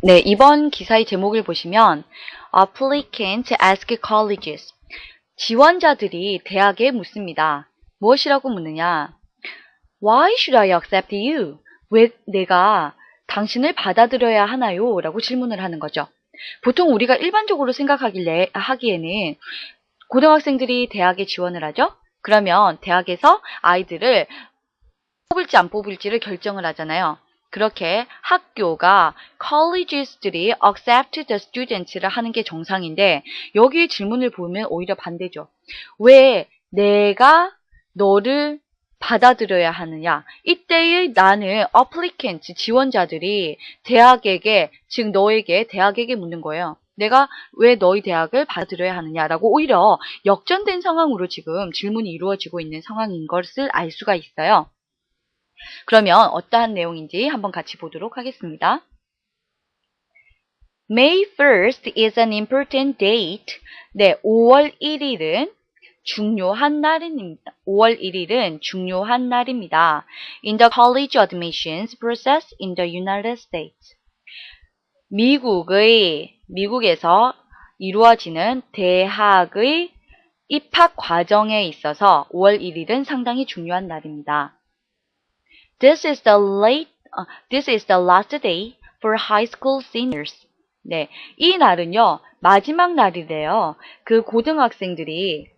네, 이번 기사의 제목을 보시면 Applicants ask colleges. 지원자들이 대학에 묻습니다. 무엇이라고 묻느냐? Why should I accept you? 왜 내가 당신을 받아들여야 하나요? 라고 질문을 하는 거죠. 보통 우리가 일반적으로 하기에는 고등학생들이 대학에 지원을 하죠? 그러면 대학에서 아이들을 뽑을지 안 뽑을지를 결정을 하잖아요. 그렇게 학교가 colleges들이 accept the students를 하는 게 정상인데 여기 질문을 보면 오히려 반대죠. 왜 내가 너를 받아들여야 하느냐? 이때의 나는 applicant, 지원자들이 대학에게, 즉 너에게, 대학에게 묻는 거예요. 내가 왜 너희 대학을 받아들여야 하느냐라고 오히려 역전된 상황으로 지금 질문이 이루어지고 있는 상황인 것을 알 수가 있어요. 그러면 어떠한 내용인지 한번 같이 보도록 하겠습니다. May 1st is an important date. 네, 5월 1일은 중요한 날입니다. 5월 1일은 중요한 날입니다. In the college admissions process in the United States. 미국에서 이루어지는 대학의 입학 과정에 있어서 5월 1일은 상당히 중요한 날입니다. This is the last day for high school seniors. 네, 이 날은요, 마지막 날이래요. 그 고등학생들이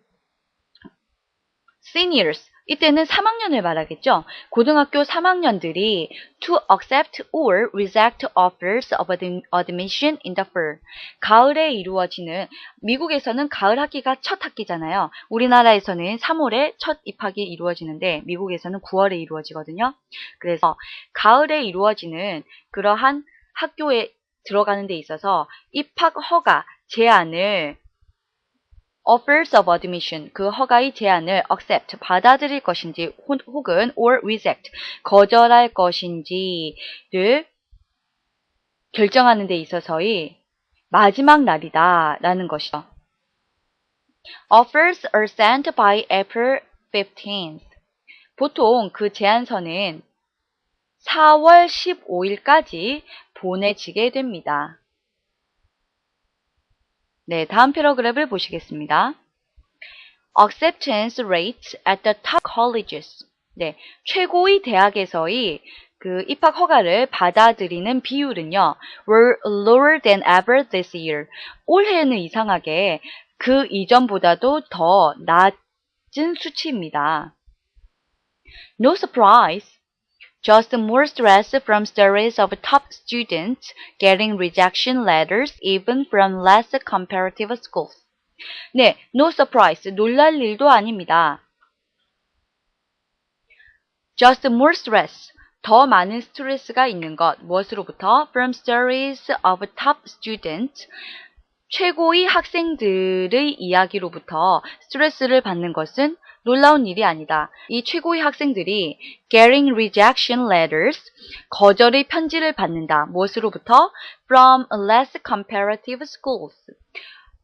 seniors, 이때는 3학년을 말하겠죠. 고등학교 3학년들이 to accept or reject offers of admission in the fall. 가을에 이루어지는, 미국에서는 가을 학기가 첫 학기잖아요. 우리나라에서는 3월에 첫 입학이 이루어지는데 미국에서는 9월에 이루어지거든요. 그래서 가을에 이루어지는 그러한 학교에 들어가는 데 있어서 입학 허가 제안을 offers of admission, 그 허가의 제안을 accept, 받아들일 것인지 혹은 or reject, 거절할 것인지를 결정하는 데 있어서의 마지막 날이다 라는 것이죠. Offers are sent by April 15th. 보통 그 제안서는 4월 15일까지 보내지게 됩니다. 네, 다음 패러그래프를 보시겠습니다. Acceptance rates at the top colleges. 네, 최고의 대학에서의 그 입학 허가를 받아들이는 비율은요, were lower than ever this year. 올해는 이상하게 그 이전보다도 더 낮은 수치입니다. No surprise. Just more stress from stories of top students getting rejection letters even from less comparative schools. 네, no surprise, 놀랄 일도 아닙니다. Just more stress, 더 많은 스트레스가 있는 것, 무엇으로부터? From stories of top students, 최고의 학생들의 이야기로부터 스트레스를 받는 것은 놀라운 일이 아니다. 이 최고의 학생들이 getting rejection letters, 거절의 편지를 받는다. 무엇으로부터? From less comparative schools,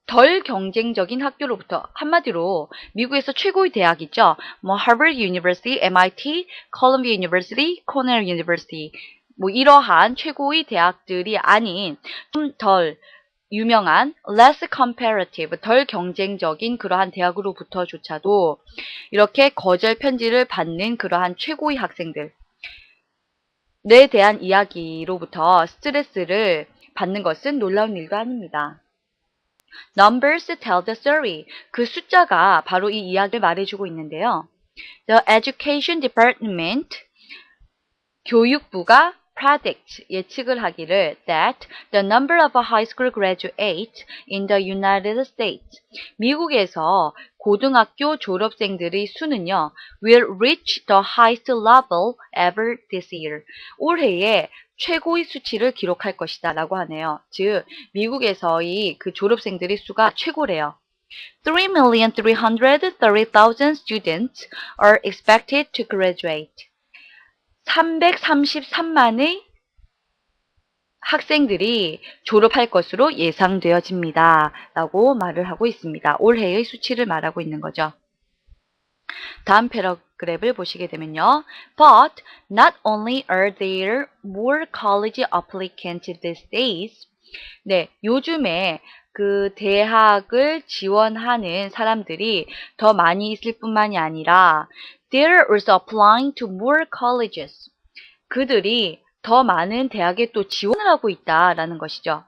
덜 경쟁적인 학교로부터. 한마디로 미국에서 최고의 대학 있죠. 뭐 Harvard University, MIT, Columbia University, Cornell University, 뭐 이러한 최고의 대학들이 아닌 좀 덜 유명한 less comparative, 덜 경쟁적인 그러한 대학으로부터조차도 이렇게 거절 편지를 받는 그러한 최고의 학생들에 대한 이야기로부터 스트레스를 받는 것은 놀라운 일도 아닙니다. Numbers tell the story. 그 숫자가 바로 이 이야기를 말해주고 있는데요. The Education Department, 교육부가 predict, 예측을 하기를 that the number of high school graduates in the United States, 미국에서 고등학교 졸업생들의 수는요, will reach the highest level ever this year. 올해에 최고의 수치를 기록할 것이다 라고 하네요. 즉, 미국에서의 그 졸업생들의 수가 최고래요. 3,330,000 students are expected to graduate. 333만의 학생들이 졸업할 것으로 예상되어집니다. 라고 말을 하고 있습니다. 올해의 수치를 말하고 있는 거죠. 다음 패러그래프를 보시게 되면요. But not only are there more college applicants these days. 네, 요즘에 그 대학을 지원하는 사람들이 더 많이 있을 뿐만이 아니라 they're also applying to more colleges. 그들이 더 많은 대학에 또 지원을 하고 있다라는 것이죠.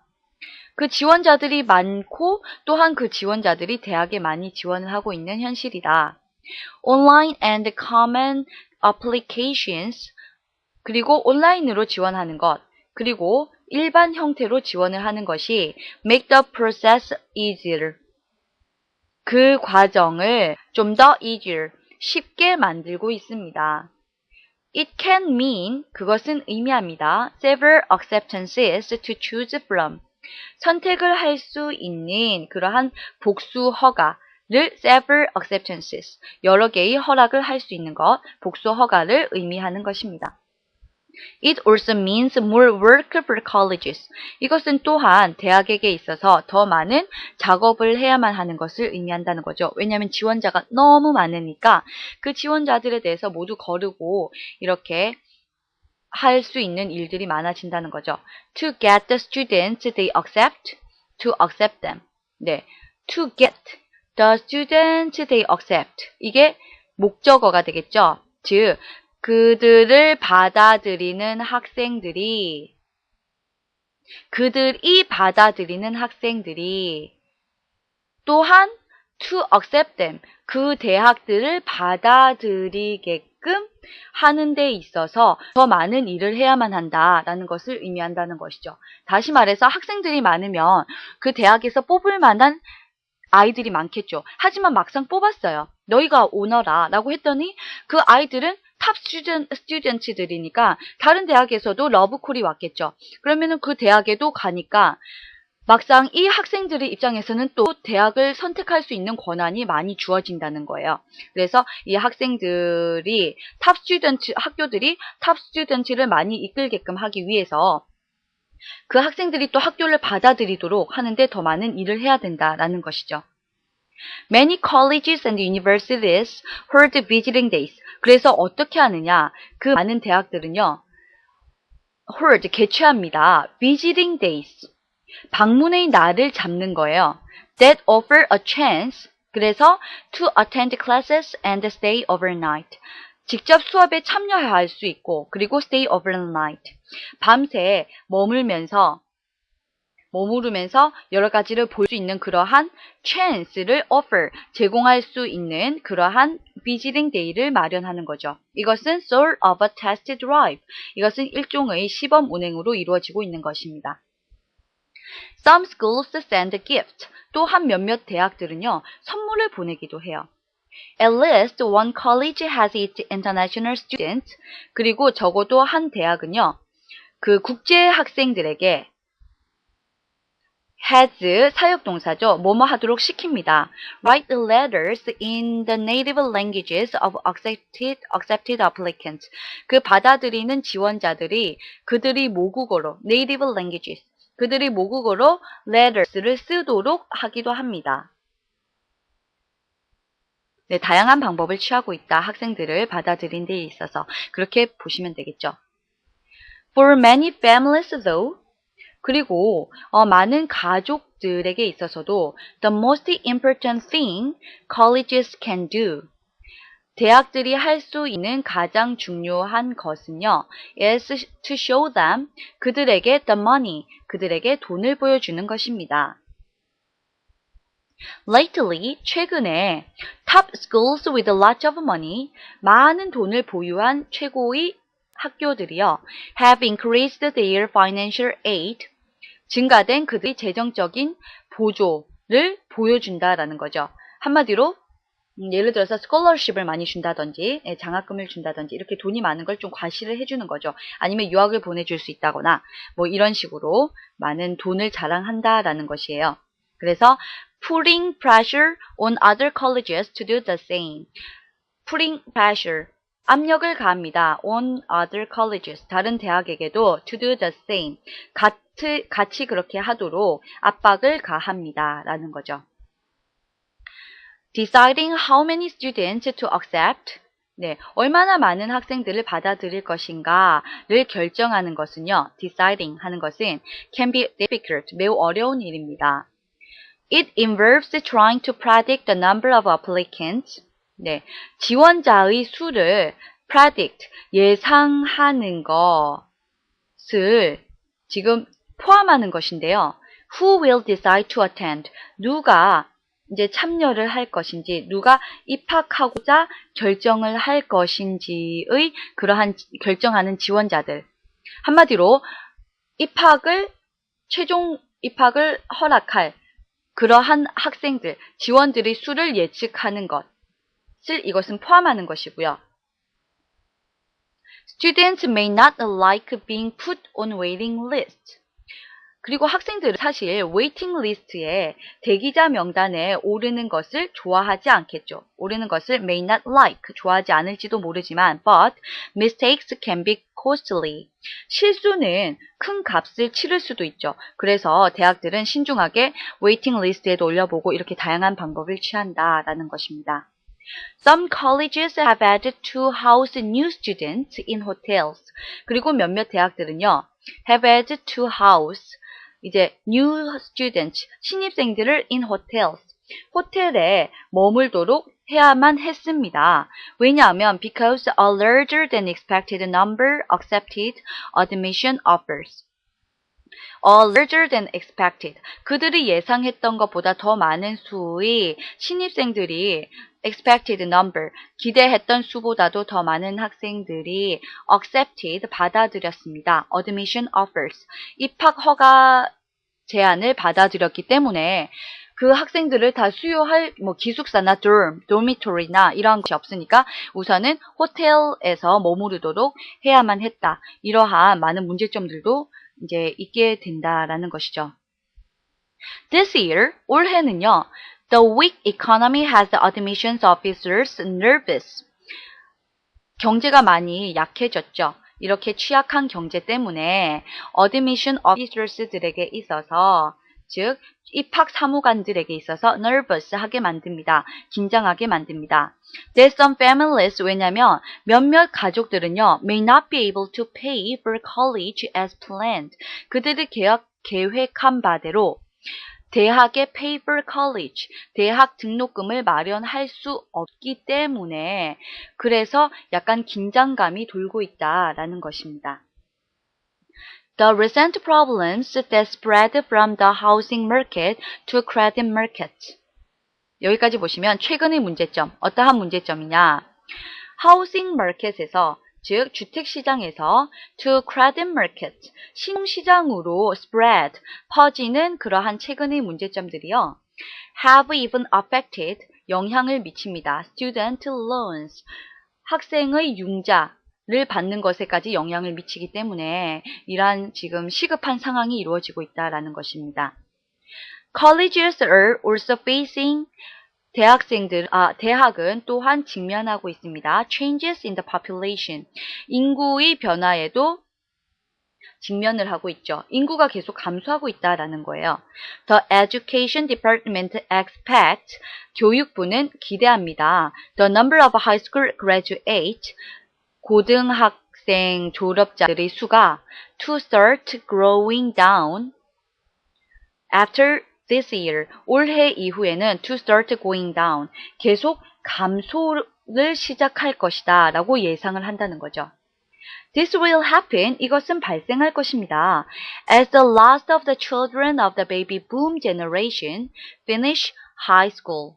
그 지원자들이 많고 또한 그 지원자들이 대학에 많이 지원을 하고 있는 현실이다. Online and common applications, 그리고 온라인으로 지원하는 것, 그리고 일반 형태로 지원을 하는 것이 make the process easier. 그 과정을 좀 더 easier, 쉽게 만들고 있습니다. It can mean, 그것은 의미합니다. several acceptances to choose from. 선택을 할 수 있는 그러한 복수 허가를 several acceptances, 여러 개의 허락을 할 수 있는 것, 복수 허가를 의미하는 것입니다. It also means more work for colleges. 이것은 또한 대학에게 있어서 더 많은 작업을 해야만 하는 것을 의미한다는 거죠. 왜냐하면 지원자가 너무 많으니까 그 지원자들에 대해서 모두 거르고 이렇게 할 수 있는 일들이 많아진다는 거죠. To get the students they accept, to accept them. 네, to get the students they accept. 이게 목적어가 되겠죠. 즉, 그들이 받아들이는 학생들이 또한 to accept them, 그 대학들을 받아들이게끔 하는 데 있어서 더 많은 일을 해야만 한다라는 것을 의미한다는 것이죠. 다시 말해서 학생들이 많으면 그 대학에서 뽑을 만한 아이들이 많겠죠. 하지만 막상 뽑았어요. 너희가 오너라 라고 했더니 그 아이들은 탑 스튜던트들이니까 다른 대학에서도 러브콜이 왔겠죠. 그러면은 그 대학에도 가니까 막상 이 학생들의 입장에서는 또 대학을 선택할 수 있는 권한이 많이 주어진다는 거예요. 그래서 이 학생들이 학교들이 탑 스튜던트를 많이 이끌게끔 하기 위해서 그 학생들이 또 학교를 받아들이도록 하는데 더 많은 일을 해야 된다라는 것이죠. Many colleges and universities hold visiting days. 그래서 어떻게 하느냐? 그 많은 대학들은요, hold, 개최합니다. visiting days. 방문의 날을 잡는 거예요. That offer a chance. 그래서 to attend classes and stay overnight. 직접 수업에 참여할 수 있고, 그리고 stay overnight. 밤새 머무르면서 여러 가지를 볼 수 있는 그러한 chance를 offer, 제공할 수 있는 그러한 visiting day를 마련하는 거죠. 이것은 sort of a test drive. 이것은 일종의 시범 운행으로 이루어지고 있는 것입니다. Some schools send a gift. 또한 몇몇 대학들은요, 선물을 보내기도 해요. At least one college has its international students. 그리고 적어도 한 대학은요, 그 국제 학생들에게 has 사역동사죠. 뭐뭐 하도록 시킵니다. Write letters in the native languages of accepted applicants. 그 받아들이는 지원자들이 그들이 모국어로 native languages, 그들이 모국어로 letters를 쓰도록 하기도 합니다. 네, 다양한 방법을 취하고 있다. 학생들을 받아들인 데 있어서 그렇게 보시면 되겠죠. For many families though, 그리고 많은 가족들에게 있어서도 the most important thing colleges can do, 대학들이 할 수 있는 가장 중요한 것은요, is to show them, 그들에게 the money, 그들에게 돈을 보여주는 것입니다. Lately, 최근에 top schools with lots of money, 많은 돈을 보유한 최고의 학교들이요, have increased their financial aid, 증가된 그들의 재정적인 보조를 보여준다라는 거죠. 한마디로 예를 들어서 스콜러십을 많이 준다든지 장학금을 준다든지 이렇게 돈이 많은 걸 좀 과시를 해주는 거죠. 아니면 유학을 보내줄 수 있다거나 뭐 이런 식으로 많은 돈을 자랑한다라는 것이에요. 그래서 putting pressure on other colleges to do the same. putting pressure, 압력을 가합니다. on other colleges, 다른 대학에게도 to do the same, 같이 그렇게 하도록 압박을 가합니다. 라는 거죠. deciding how many students to accept. 네, 얼마나 많은 학생들을 받아들일 것인가를 결정하는 것은요, deciding 하는 것은 can be difficult, 매우 어려운 일입니다. It involves trying to predict the number of applicants. 네, 지원자의 수를 predict, 예상하는 것을 지금 포함하는 것인데요. Who will decide to attend? 누가 이제 참여를 할 것인지, 누가 입학하고자 결정을 할 것인지의 그러한 결정하는 지원자들. 한마디로 최종 입학을 허락할 그러한 학생들, 지원들의 수를 예측하는 것을 이것은 포함하는 것이고요. Students may not like being put on waiting list. 그리고 학생들은 사실 웨이팅 리스트에 대기자 명단에 오르는 것을 좋아하지 않겠죠. 오르는 것을 may not like, 좋아하지 않을지도 모르지만 but mistakes can be costly. 실수는 큰 값을 치를 수도 있죠. 그래서 대학들은 신중하게 웨이팅 리스트에도 올려보고 이렇게 다양한 방법을 취한다라는 것입니다. Some colleges have added to house new students in hotels. 그리고 몇몇 대학들은요, have added to house, 이제 new students, 신입생들을 in hotels, 호텔에 머물도록 해야만 했습니다. 왜냐하면 because a larger than expected number accepted admission offers. larger than expected. 그들이 예상했던 것보다 더 많은 수의 신입생들이 expected number, 기대했던 수보다도 더 많은 학생들이 accepted, 받아들였습니다. admission offers, 입학 허가 제안을 받아들였기 때문에 그 학생들을 다 수요할 기숙사나 dormitory나 이러한 것이 없으니까 우선은 호텔에서 머무르도록 해야만 했다. 이러한 많은 문제점들도 이제 있게 된다라는 것이죠. This year, 올해는요, the weak economy has the admissions officers nervous. 경제가 많이 약해졌죠. 이렇게 취약한 경제 때문에 admission officers들에게 있어서, 즉 입학 사무관들에게 있어서 nervous하게 만듭니다. 긴장하게 만듭니다. There's some families, 왜냐면 몇몇 가족들은요, may not be able to pay for college as planned. 그들이 계획한 바대로 대학의 pay for college, 대학 등록금을 마련할 수 없기 때문에 그래서 약간 긴장감이 돌고 있다라는 것입니다. The recent problems that spread from the housing market to credit market. 여기까지 보시면 최근의 문제점, 어떠한 문제점이냐? housing market에서, 즉 주택시장에서 to credit market, 신흥시장으로 spread, 퍼지는 그러한 최근의 문제점들이요. have even affected, 영향을 미칩니다. student loans, 학생의 융자를 받는 것에까지 영향을 미치기 때문에 이러한 지금 시급한 상황이 이루어지고 있다라는 것입니다. Colleges are also facing, 대학은 또한 직면하고 있습니다. Changes in the population, 인구의 변화에도 직면을 하고 있죠. 인구가 계속 감소하고 있다라는 거예요. The Education Department expects, 교육부는 기대합니다. The number of high school graduates, 고등학생 졸업자들의 수가 to start growing down after this year, 올해 이후에는 to start going down, 계속 감소를 시작할 것이다 라고 예상을 한다는 거죠. This will happen, 이것은 발생할 것입니다. As the last of the children of the baby boom generation finish high school.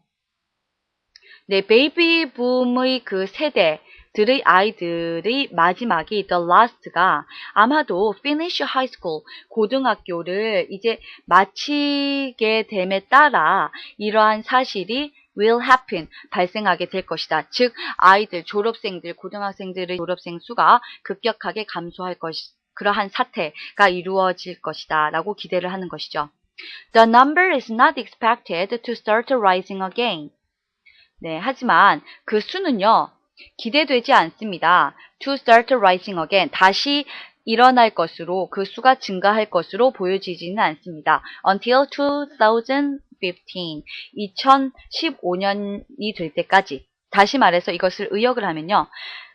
네, 베이비 붐의 그 세대들의 아이들의 마지막이 the last가 아마도 finish high school, 고등학교를 이제 마치게 됨에 따라 이러한 사실이 will happen, 발생하게 될 것이다. 즉 아이들, 졸업생들, 고등학생들의 졸업생 수가 급격하게 감소할 그러한 사태가 이루어질 것이다 라고 기대를 하는 것이죠. The number is not expected to start rising again. 네, 하지만 그 수는요, 기대되지 않습니다. To start rising again, 다시 일어날 것으로, 그 수가 증가할 것으로 보여지지는 않습니다. Until 2015, 2015년이 될 때까지. 다시 말해서 이것을 의역을 하면요.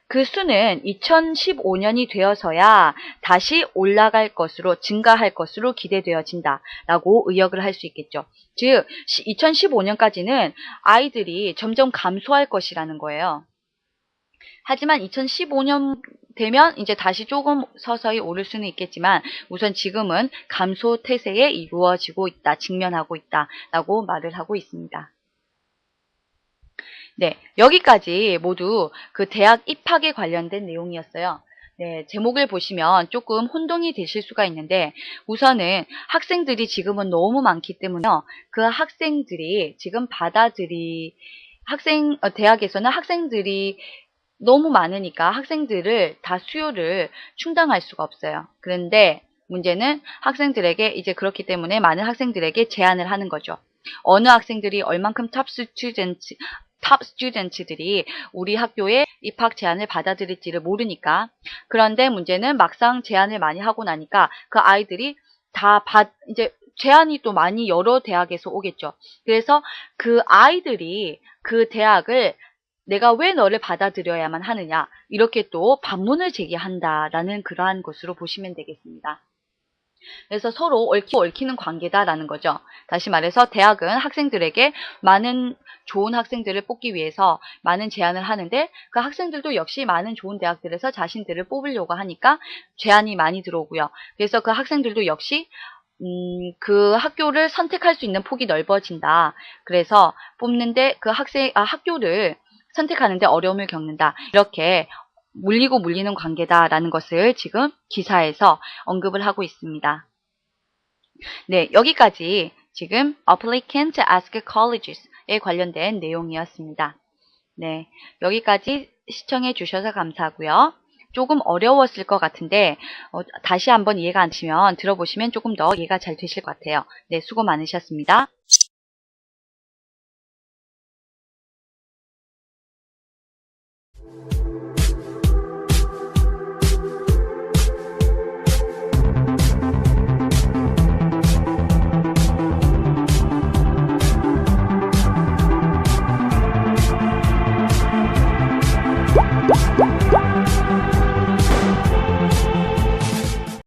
그 수는 2015년이 되어서야 다시 올라갈 것으로, 증가할 것으로 기대되어진다 라고 의역을 할 수 있겠죠. 즉 2015년까지는 아이들이 점점 감소할 것이라는 거예요. 하지만 2015년 되면 이제 다시 조금 서서히 오를 수는 있겠지만 우선 지금은 감소 태세에 이루어지고 있다, 직면하고 있다 라고 말을 하고 있습니다. 네, 여기까지 모두 그 대학 입학에 관련된 내용이었어요. 네, 제목을 보시면 조금 혼동이 되실 수가 있는데 우선은 학생들이 지금은 너무 많기 때문에요. 그 학생들이 지금 대학에서는 학생들이 너무 많으니까 학생들을 다 수요를 충당할 수가 없어요. 그런데 문제는 학생들에게 이제 그렇기 때문에 많은 학생들에게 제한을 하는 거죠. 어느 학생들이 얼만큼 탑 스튜던트들이 우리 학교에 입학 제한을 받아들일지를 모르니까. 그런데 문제는 막상 제한을 많이 하고 나니까 그 아이들이 이제 제한이 또 많이 여러 대학에서 오겠죠. 그래서 그 아이들이 그 대학을 내가 왜 너를 받아들여야만 하느냐 이렇게 또 반문을 제기한다라는 그러한 것으로 보시면 되겠습니다. 그래서 서로 얽히는 관계다라는 거죠. 다시 말해서 대학은 학생들에게 많은 좋은 학생들을 뽑기 위해서 많은 제안을 하는데 그 학생들도 역시 많은 좋은 대학들에서 자신들을 뽑으려고 하니까 제안이 많이 들어오고요. 그래서 그 학생들도 역시 그 학교를 선택할 수 있는 폭이 넓어진다. 그래서 뽑는데 그 학교를 선택하는데 어려움을 겪는다. 이렇게 물리는 관계다라는 것을 지금 기사에서 언급을 하고 있습니다. 네, 여기까지 지금 applicant ask colleges에 관련된 내용이었습니다. 네, 여기까지 시청해 주셔서 감사하고요. 조금 어려웠을 것 같은데 다시 한번 이해가 안 되시면 들어보시면 조금 더 이해가 잘 되실 것 같아요. 네, 수고 많으셨습니다.